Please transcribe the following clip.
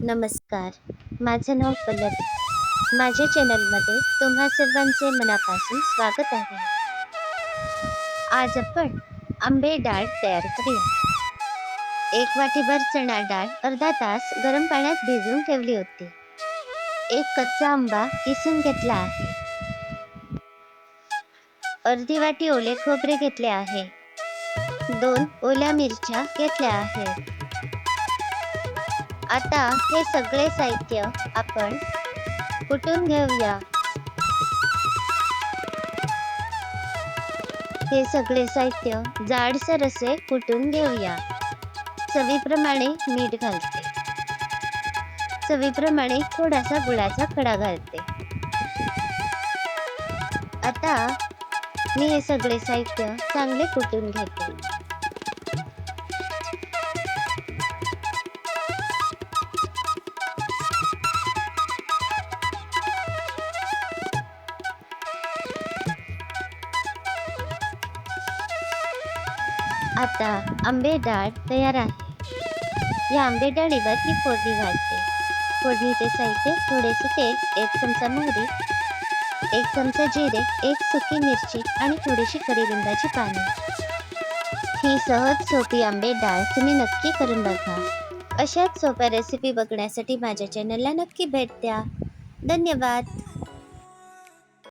नमस्कार. माझं नाव पल्लवी. माझ्या चॅनलमध्ये तुम्हा सर्वांचे मनापासून स्वागत आहे. आज आपण आंबे डाळ तयार करूया. एक वाटीभर चणा डाळ अर्धा तास गरम पाण्यात भिजवून ठेवली होती. एक कच्चा आंबा किसून घेतला आहे. अर्धी वाटी ओले खोबरे घेतले आहे. 2 ओल्या मिरच्या घेतल्या आहेत. आता हे सगळे साहित्य आपण कुटून घेऊया. हे सगळे साहित्य जाडसर असे कुटून घेऊया. चवीप्रमाणे मीठ घालते. चवीप्रमाणे थोडासा गुळाचा खडा घालते. आता मी हे सगळे साहित्य चांगले कुटून घेते. आता आंबे डाळ तयार आहे. या आंबे डाळीवर ही फोडणी घालते. फोडणीचे साहित्य थोडेसे तेल, 1 चमचा मोहरी, 1 चमचा जिरे, 1 सुकी मिरची आणि थोडीशी कडीलिंबाची पाने. ही सहज सोपी आंबे डाळ तुम्ही नक्की करून बघा. अशाच सोप्या रेसिपी बघण्यासाठी माझ्या चॅनलला नक्की भेट द्या. धन्यवाद.